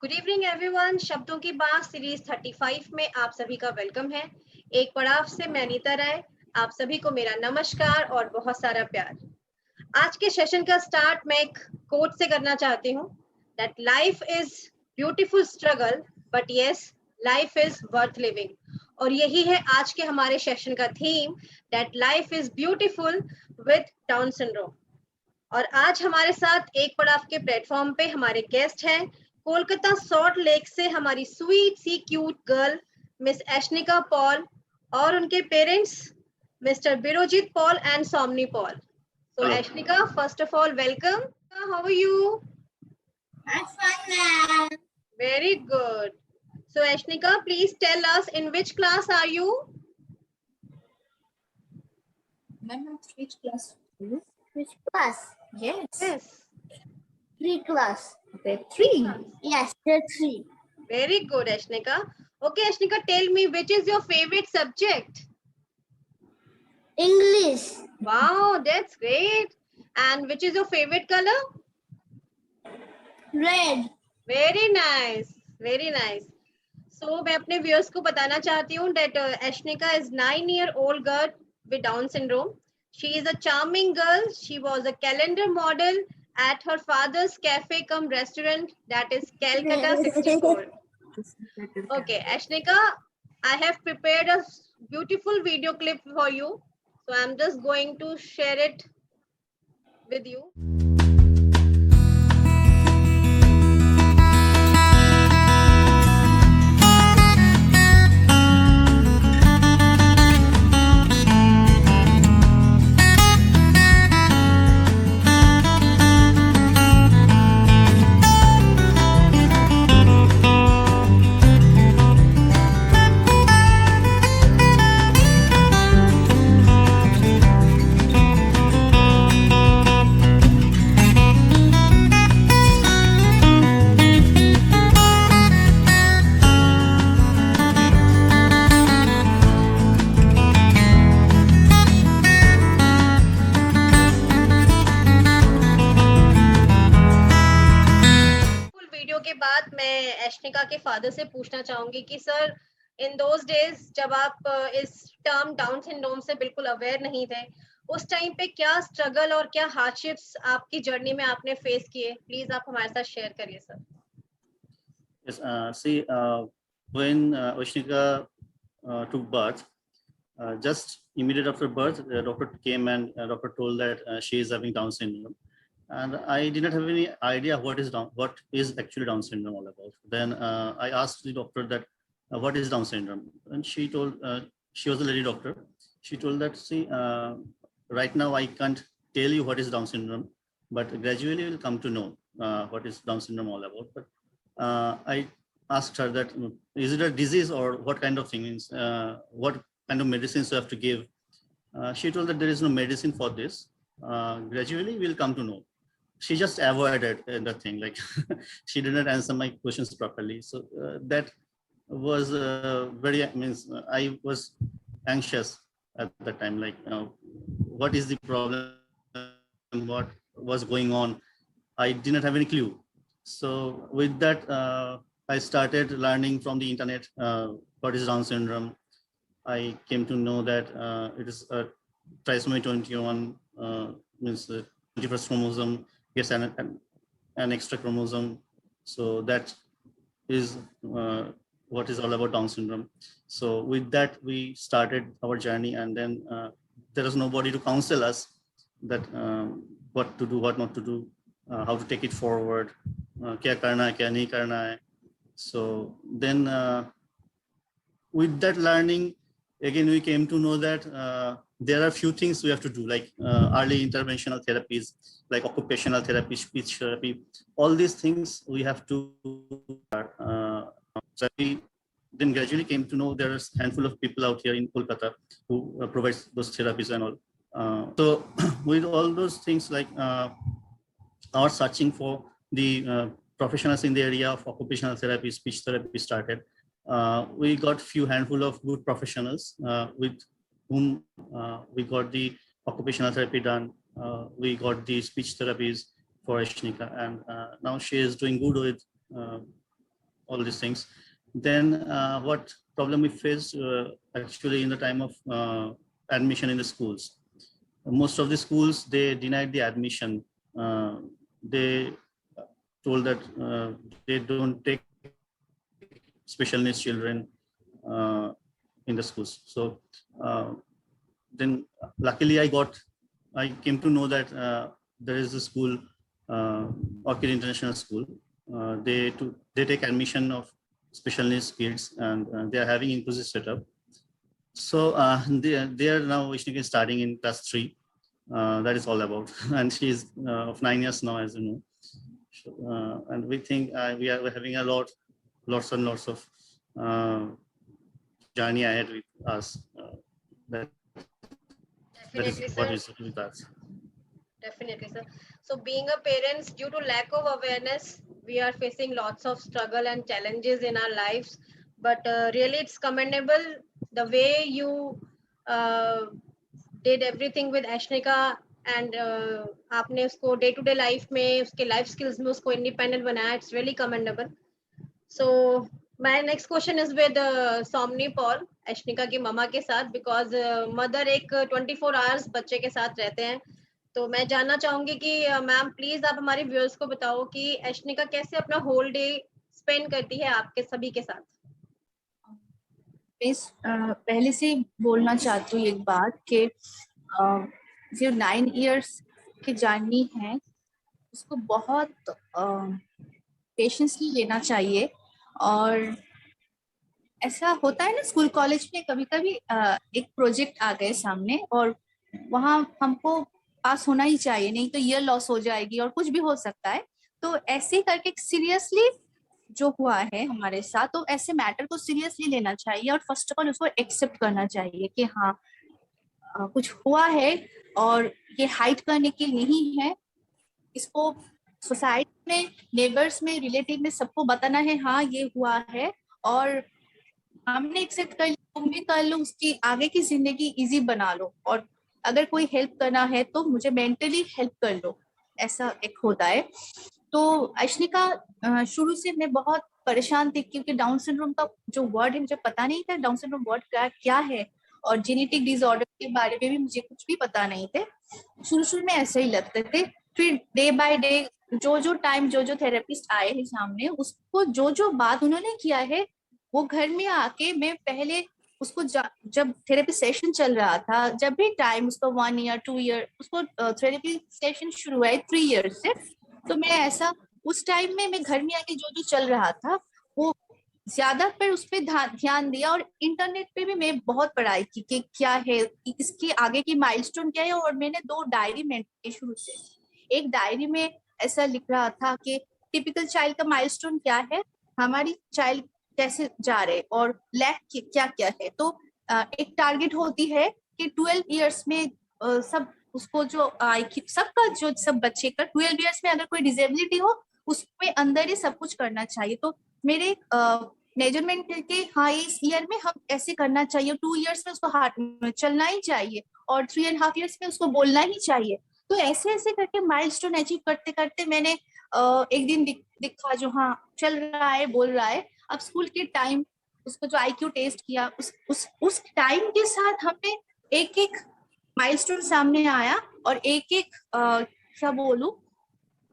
Good evening everyone. शब्दों की बात सीरीज 35 में आप सभी का वेलकम है। एक पड़ाव से मैं नीता राय, आप सभी को मेरा नमस्कार और बहुत सारा प्यार। आज के सेशन का स्टार्ट मैं एक कोट से करना चाहती हूँ, that life is beautiful struggle but yes life is worth living. और यही है आज के हमारे सेशन का theme, that life is beautiful with down syndrome. और आज हमारे साथ एक पड़ाव के प्लेटफॉर्म पे हमारे गेस्ट हैं, कोलकाता सॉल्ट लेक से हमारी स्वीट सी cute girl miss Ashnika Paul और उनके parents mister Birojit Paul and Somni Paul. So Hello. Ashnika, first of all, welcome. How are you? I'm fine now. Very good. So Ashnika, please tell us in which class are you? Ma'am, which class? Which class? Yes. Yes. 3 class. Okay, 3. Yes, the 3. Very good, Ashnika. Okay, Ashnika, tell me which is your favorite subject? English. Wow, that's great. And which is your favorite color? Red. Very nice, very nice. So मैं अपने viewers को बताना चाहती हूँ that Ashnika is 9-year-old girl with Down syndrome. She is a charming girl. She was a calendar model at her father's cafe cum restaurant, that is Calcutta 64. Okay, Ashnika, I have prepared a beautiful video clip for you. So I'm just going to share it with you. Video के बाद मैं एशनिका के father से पूछना चाहूंगी कि sir, in those days जब आप इस टर्म डाउन सिंड्रोम से बिल्कुल अवेयर नहीं थे, उस टाइम पे क्या स्ट्रगल और क्या हार्डशिप्स आपकी जर्नी में आपने फेस किए, प्लीज आप हमारे साथ शेयर करिए sir. Yes, when Ashnika took birth, just immediate after birth, the doctor came and doctor told that she is having Down syndrome, and I did not have any idea what is actually Down syndrome all about. Then I asked the doctor that what is Down syndrome, and she told she was a lady doctor. She told that right now I can't tell you what is Down syndrome, but gradually you will come to know what is Down syndrome all about. But I asked her that is it a disease or what kind of thing is what kind of medicines you have to give. She told that there is no medicine for this. Gradually we'll come to know. She just avoided the thing, like she didn't answer my questions properly. So that was I was anxious at the time, like what is the problem, what was going on. I didn't have any clue. So with that, I started learning from the internet what is Down syndrome. I came to know that it is trisomy 21, means the 21st chromosome gets an extra chromosome. So that is what is all about Down syndrome. So with that, we started our journey, and then there was nobody to counsel us that what to do, what not to do, how to take it forward, kya karna hai, kya nahi karna hai. So then with that learning, again, we came to know that there are few things we have to do, like early interventional therapies, like occupational therapy, speech therapy, all these things we have to so we then gradually came to know there is a handful of people out here in Kolkata who provides those therapies and all. So with all those things, like our searching for the professionals in the area of occupational therapy, speech therapy started. We got few handful of good professionals with whom we got the occupational therapy done. We got the speech therapies for Ashnika, and now she is doing good with all these things. Then what problem we faced actually in the time of admission in the schools. Most of the schools, they denied the admission. They told that they don't take special needs children in the schools. So then luckily I came to know that there is a school, Orchid International School. They take admission of special needs kids, and they are having inclusive setup. So they are now Vaishnika is starting in class 3. That is all about, and she is of 9 years now, as you know. So, and we think we're having lots and lots of journey ahead with us. That Definitely, is sir. what is with us. Definitely, sir. So being a parents, due to lack of awareness, we are facing lots of struggle and challenges in our lives. But really, it's commendable the way you did everything with Ashnika, and आपने उसको day to day life में उसके life skills में उसको independent बनाया. It's really commendable. So my next question is with Somni Paul, Ashnika की mama के साथ, बिकॉज मदर एक 24 आवर्स बच्चे के साथ रहते हैं. तो मैं जानना चाहूंगी कि मैम प्लीज आप हमारे व्यूअर्स को बताओ कि अश्निका कैसे अपना होल डे स्पेंड करती है आपके सभी के साथ. पहले से बोलना चाहती हूँ एक बात कि जो 9 इयर्स की जर्नी है उसको बहुत पेशेंसली लेना चाहिए. और ऐसा होता है ना स्कूल कॉलेज में, कभी कभी एक प्रोजेक्ट आ गए सामने और वहाँ हमको पास होना ही चाहिए, नहीं तो ईयर लॉस हो जाएगी और कुछ भी हो सकता है. तो ऐसे करके सीरियसली जो हुआ है हमारे साथ, तो ऐसे मैटर को सीरियसली लेना चाहिए और फर्स्ट ऑफ ऑल उसको एक्सेप्ट करना चाहिए कि हाँ कुछ हुआ है और ये हाइड करने के नहीं है. इसको सोसाइटी में, नेबर्स में, रिलेटिव में सबको बताना है हाँ ये हुआ है और हमने एक्सेप्ट कर लिया, तुम भी कर लो, उसकी आगे की जिंदगी इजी बना लो. और अगर कोई हेल्प करना है तो मुझे मेंटली हेल्प कर लो, ऐसा एक होता है. तो अश्निका शुरू से मैं बहुत परेशान थी क्योंकि डाउन सिंड्रोम का जो वर्ड है मुझे पता नहीं था, डाउन सिंड्रोम वर्ड क्या है, और जेनेटिक डिसऑर्डर के बारे में भी मुझे कुछ भी पता नहीं थे. शुरू में ऐसे ही लगते थे. फिर डे बाय डे जो टाइम जो थेरेपिस्ट आए हैं सामने, उसको जो बात उन्होंने किया है वो घर में आके मैं पहले उसको जब थेरेपी सेशन चल रहा था, जब भी टाइम उसका 1 ईयर 2 ईयर, उसको थेरेपी सेशन शुरू हुआ है 3 ईयर से, तो मैं ऐसा उस टाइम में मैं घर में आके जो चल रहा था वो ज्यादा पर उस पर ध्यान दिया. और इंटरनेट पे भी मैं बहुत पढ़ाई की कि क्या है, इसके आगे की माइलस्टोन क्या है. और मैंने 2 डायरी मेंटेन की शुरू से. एक डायरी में ऐसा लिख रहा था कि टिपिकल चाइल्ड का माइलस्टोन क्या है, हमारी चाइल्ड कैसे जा रहे और लैक क्या क्या है. तो एक टारगेट होती है कि 12 इयर्स में सब उसको जो सबका जो सब बच्चे का 12 इयर्स में अगर कोई डिसेबिलिटी हो उसमें अंदर ही सब कुछ करना चाहिए. तो मेरे मेजरमेंट के हाँ इस ईयर में हम ऐसे करना चाहिए, 2 इयर्स में उसको हाथ में चलना ही चाहिए और 3.5 इयर्स में उसको बोलना ही चाहिए. तो ऐसे करके माइलस्टोन अचीव करते करते मैंने एक दिन दिखा जो हाँ चल रहा है, बोल रहा है. अब स्कूल के टाइम उसको जो IQ टेस्ट किया उस टाइम के साथ हमने एक माइलस्टोन सामने आया और एक क्या बोलूं,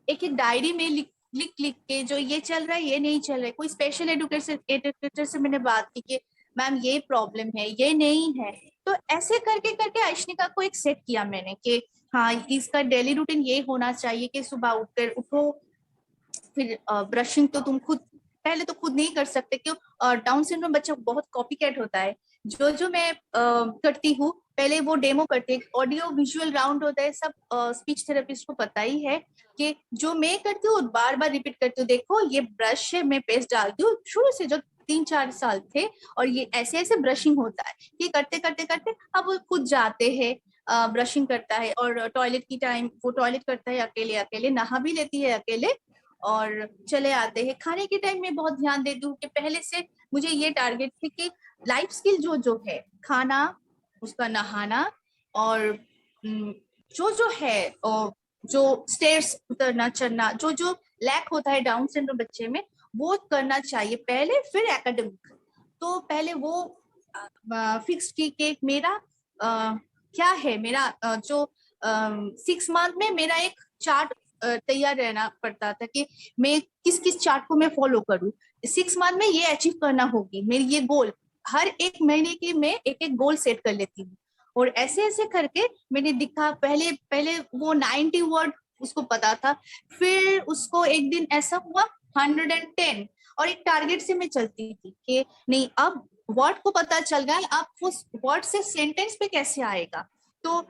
एक डायरी में लिख के जो ये चल रहा है ये नहीं चल रहा है. कोई स्पेशल एजुकेटर से मैंने बात की कि मैम ये प्रॉब्लम है, ये नहीं है. तो ऐसे करके अश्निका को एक सेट किया मैंने कि हाँ इसका डेली रूटीन ये होना चाहिए कि सुबह उठो, फिर ब्रशिंग तो तुम पहले तो खुद नहीं कर सकते क्यों, डाउन सिंड्रोम बच्चा बहुत कॉपी कैट होता है. जो मैं करती हूँ पहले वो डेमो करते हैं, ऑडियो विजुअल राउंड होता है, सब स्पीच थेरेपिस्ट को पता ही है कि जो मैं करती हूँ बार बार रिपीट करती हूँ. देखो ये ब्रश है, मैं पेस्ट डालती हूँ शुरू से जो 3-4 साल थे और ये ऐसे ब्रशिंग होता है. ये करते अब वो खुद जाते हैं, ब्रशिंग करता है और टॉयलेट की टाइम वो टॉयलेट करता है अकेले, नहा भी लेती है अकेले और चले आते हैं. खाने के टाइम में बहुत ध्यान देती हूँ कि पहले से मुझे ये टारगेट थे कि लाइफ स्किल जो है, खाना, उसका नहाना और जो है जो स्टेयर्स उतरना चढ़ना, जो लैक होता है डाउन सिंड्रोम बच्चे में, वो करना चाहिए पहले, फिर एकेडमिक। तो पहले वो फिक्स की कि मेरा क्या है, मेरा जो 6 मंथ में मेरा एक चार्ट तैयार रहना पड़ता था कि मैं किस किस चार्ट को मैं फॉलो करूं, 6 मंथ में ये अचीव करना होगी मेरी, ये गोल हर एक महीने की मैं एक एक गोल सेट कर लेती हूँ। और ऐसे ऐसे करके मैंने दिखा, पहले पहले वो 90 वर्ड उसको पता था, फिर उसको एक दिन ऐसा हुआ 110, और एक टारगेट से मैं चलती थी कि नहीं अब वर्ड को पता चल गया, अब उस वर्ड से सेंटेंस पे कैसे आएगा। तो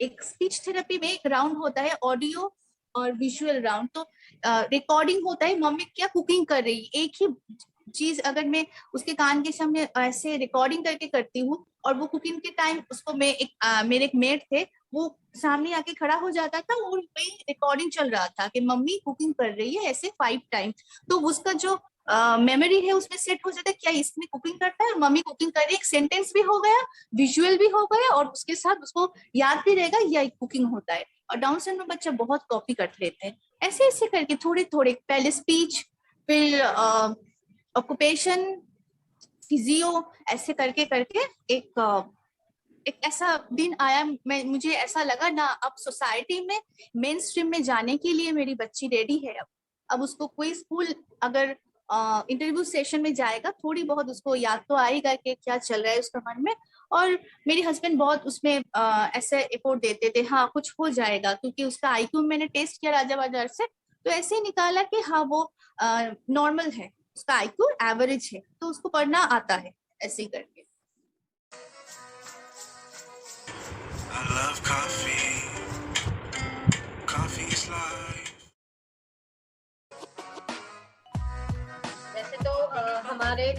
एक स्पीच थेरेपी में एक राउंड होता है ऑडियो और विजुअल राउंड। तो रिकॉर्डिंग होता है, मम्मी क्या कुकिंग कर रही, एक ही चीज अगर मैं उसके कान के सामने ऐसे रिकॉर्डिंग करके करती हूँ, और वो कुकिंग के टाइम उसको मैं मेरे एक मेट थे, वो सामने आके खड़ा हो जाता था और वही रिकॉर्डिंग चल रहा था कि मम्मी कुकिंग कर रही है ऐसे 5 टाइम। तो उसका जो मेमोरी है उसमें सेट हो जाता है, क्या इसमें कुकिंग करता है, मम्मी कुकिंग कर रही है, एक सेंटेंस भी हो गया, विजुअल भी हो गया, और उसके साथ उसको याद भी रहेगा या कुकिंग होता है। और डाउन सिंड्रोम बच्चे बहुत कॉपी कर लेते हैं। ऐसे ऐसे करके थोड़े थोड़े, पहले स्पीच, फिर ऑक्यूपेशन, फिजियो, ऐसे करके करके एक ऐसा दिन आया, मुझे ऐसा लगा ना अब सोसाइटी में मेन स्ट्रीम में जाने के लिए मेरी बच्ची रेडी है। अब उसको कोई स्कूल अगर इंटरव्यू सेशन में जाएगा, थोड़ी बहुत उसको याद तो आएगा कि क्या चल रहा है उसका मन में। और मेरे हस्बैंड बहुत उसमें ऐसे एफोर्ट देते थे, हाँ कुछ हो जाएगा, क्योंकि उसका आईक्यू मैंने टेस्ट किया राजा बाजार से, तो ऐसे निकाला कि हाँ वो नॉर्मल है, उसका आईक्यू एवरेज है, तो उसको पढ़ना आता है, ऐसे ही करके। I love coffee. Coffee is life. वैसे तो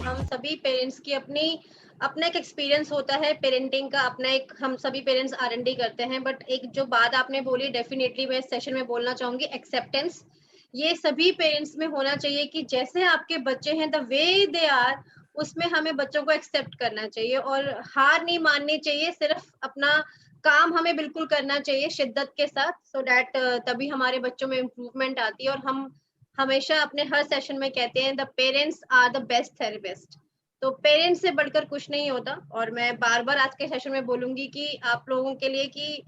हम सभी पेरेंट्स की अपना एक एक्सपीरियंस होता है पेरेंटिंग का, अपना एक, हम सभी पेरेंट्स R&D करते हैं, बट एक जो बात आपने बोली डेफिनेटली मैं इस सेशन में बोलना चाहूंगी, एक्सेप्टेंस। ये सभी पेरेंट्स में होना चाहिए कि जैसे आपके बच्चे हैं द वे दे आर, उसमें हमें बच्चों को एक्सेप्ट करना चाहिए और हार नहीं माननी चाहिए, सिर्फ अपना काम हमें बिल्कुल करना चाहिए शिद्दत के साथ, सो दैट तभी हमारे बच्चों में इम्प्रूवमेंट आती है। और हम हमेशा अपने हर सेशन में कहते हैं the parents are the best therapist, तो पेरेंट्स से बढ़कर कुछ नहीं होता। और मैं बार बार आज के सेशन में बोलूंगी कि आप लोगों के लिए कि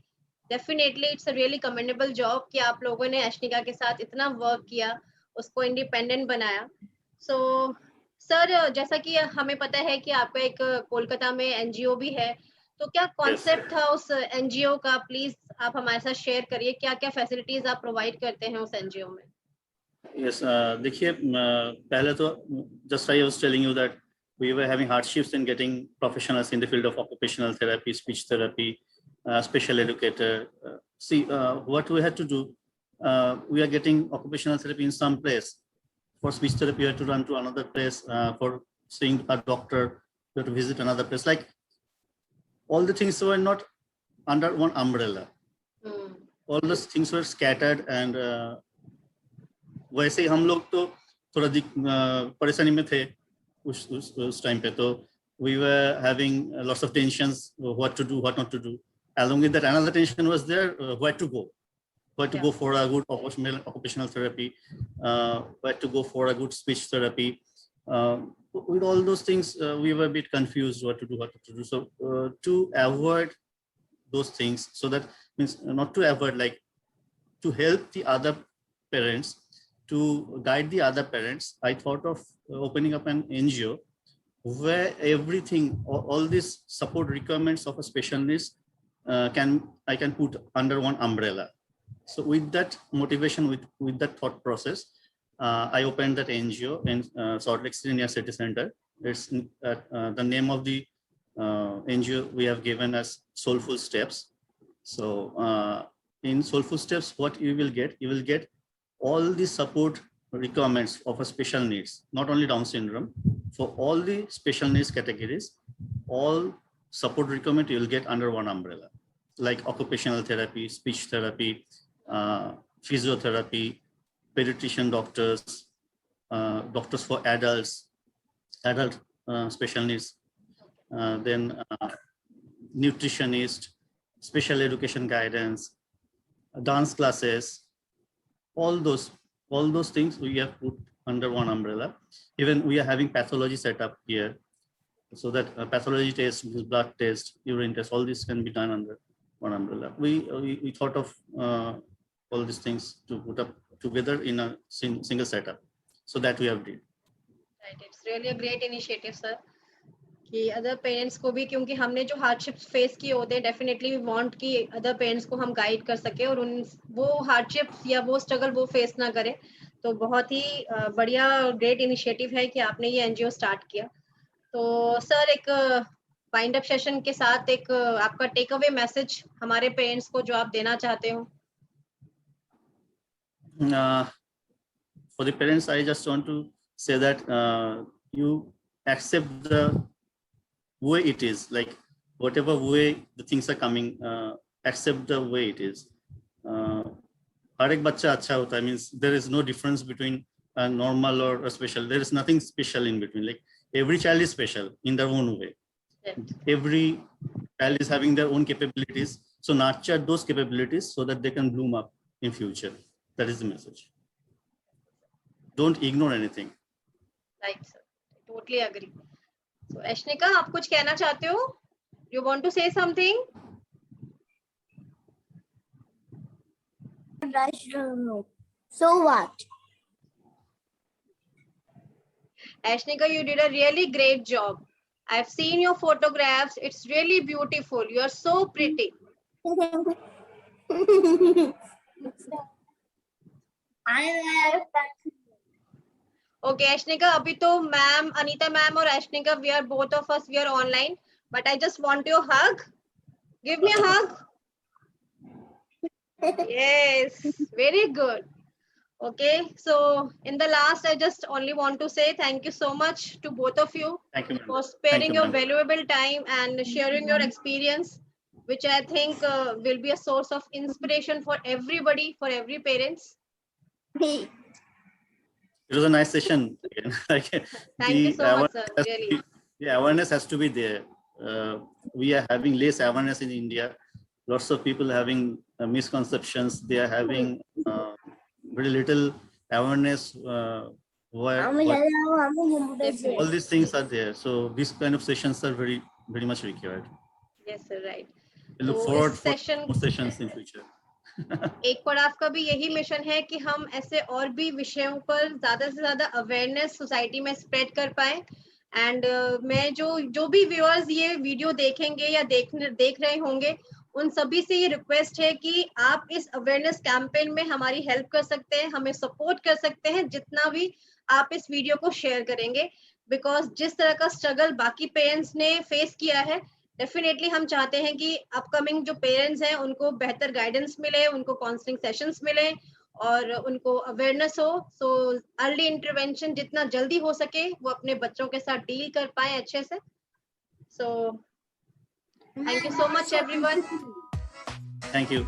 definitely it's a really commendable job कि आप लोगों ने अश्निका के साथ इतना वर्क किया, उसको इंडिपेंडेंट बनाया। सो सर, जैसा कि हमें पता है कि आपका एक कोलकाता में एनजीओ भी है, तो क्या कॉन्सेप्ट था उस एनजीओ का, प्लीज आप हमारे साथ शेयर करिए, क्या क्या फैसिलिटीज आप प्रोवाइड करते हैं उस एनजीओ में। Yes, देखिए, पहले तो just I was telling you that we were having hardships in getting professionals in the field of occupational therapy, speech therapy, special educator. See, what we had to do, we are getting occupational therapy in some place. For speech therapy, you have to run to another place. For seeing a doctor, you have to visit another place. Like, all the things were not under one umbrella. All those things were scattered, and वैसे ही हम लोग तो थोड़ा परेशानी में थे उस time पे, तो we were having lots of tensions, what to do, what not to do. Along with that, another tension was there, where to go for a good occupational therapy, where to go for a good speech therapy. With all those things, we were a bit confused what to do. So to avoid those things, so that means not to avoid, like to help the other parents, to guide the other parents, I thought of opening up an NGO where everything, all these support requirements of a special needs I can put under one umbrella. So with that motivation, with that thought process, I opened that NGO in Salt Lake City near City Center. It's the name of the NGO we have given as Soulful Steps. So in Soulful Steps, what you will get all the support requirements of a special needs, not only Down syndrome, for all the special needs categories, all support requirement you will get under one umbrella, like occupational therapy, speech therapy, physiotherapy, pediatrician doctors, doctors for adult special needs, then nutritionist, special education guidance, dance classes, all those things we have put under one umbrella. Even we are having pathology set up here, so that pathology test, blood test, urine test, all this can be done under one umbrella. We thought of all these things to put up together in a single setup, so that we have did. Right, it's really a great initiative, sir. कि other parents को भी, क्योंकि हमने जो hardships face किए होते हैं, definitely we want कि अदर पेरेंट्स को हम गाइड कर सके और उन वो हार्डशिप्स या वो स्ट्रगल वो फेस ना करें. तो बहुत ही बढ़िया ग्रेट इनिशिएटिव है कि आपने ये एनजीओ स्टार्ट किया. तो सर, एक वाइंड अप सेशन के साथ एक आपका टेक अवे मैसेज हमारे पेरेंट्स को जो आप देना चाहते हो. For the parents, I just want to say that you accept the way it is, like whatever way the things are coming, accept the way it is. हर एक बच्चा अच्छा होता है, means there is no difference between a normal or a special. There is nothing special in between. Like every child is special in their own way. Right. Every child is having their own capabilities. So nurture those capabilities so that they can bloom up in future. That is the message. Don't ignore anything. Right, sir. Totally agree. So Ashnika, आप कुछ कहना चाहते हो? You want to say something? So what? Ashnika, you did a really great job. I've seen your photographs. It's really beautiful. You are so pretty. Okay, Ashnika, अभी तो ma'am, Anita ma'am और Ashnika, we are both of us, we are online. But I just want your hug. Give me a hug. Yes, very good. Okay, so in the last, I just only want to say thank you so much to both of you Thank you, ma'am. for sparing Thank you, your ma'am. valuable time and sharing your experience, which I think will be a source of inspiration for everybody, for every parents. It was a nice session again. Like, Thank you so much, sir. Really. The awareness has to be there. We are having less awareness in India. Lots of people having misconceptions. They are having very little awareness. All these things are there. So these kind of sessions are very much required. Yes, sir. Right. We look तो forward इस for session more sessions in future. एक पड़ाव का भी यही mission है कि हम ऐसे और भी विषयों पर ज्यादा से ज्यादा अवेयरनेस सोसाइटी में स्प्रेड कर पाए. एंड मैं जो भी व्यूअर्स ये वीडियो देखेंगे या देख रहे होंगे, उन सभी से ये रिक्वेस्ट है कि आप इस अवेयरनेस कैंपेन में हमारी हेल्प कर सकते हैं, हमें सपोर्ट कर सकते हैं जितना भी आप इस वीडियो को शेयर करेंगे. बिकॉज जिस तरह का स्ट्रगल बाकी पेरेंट्स ने फेस किया है, डेफिनेटली हम चाहते हैं कि अपकमिंग जो पेरेंट्स हैं उनको बेहतर गाइडेंस मिले, उनको काउंसलिंग सेशंस मिले और उनको अवेयरनेस हो. सो अर्ली इंटरवेंशन जितना जल्दी हो सके वो अपने बच्चों के साथ डील कर पाए अच्छे से. So thank you so much everyone. Thank you.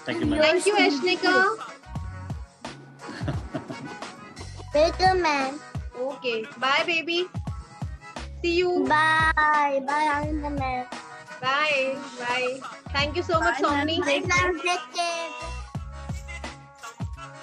Thank you, ma'am. Thank you Ashnika. Welcome, man. Okay, bye baby. See you. Bye. Bye, Ananda, man. Bye. Bye. Thank you so much, Somni. Take care.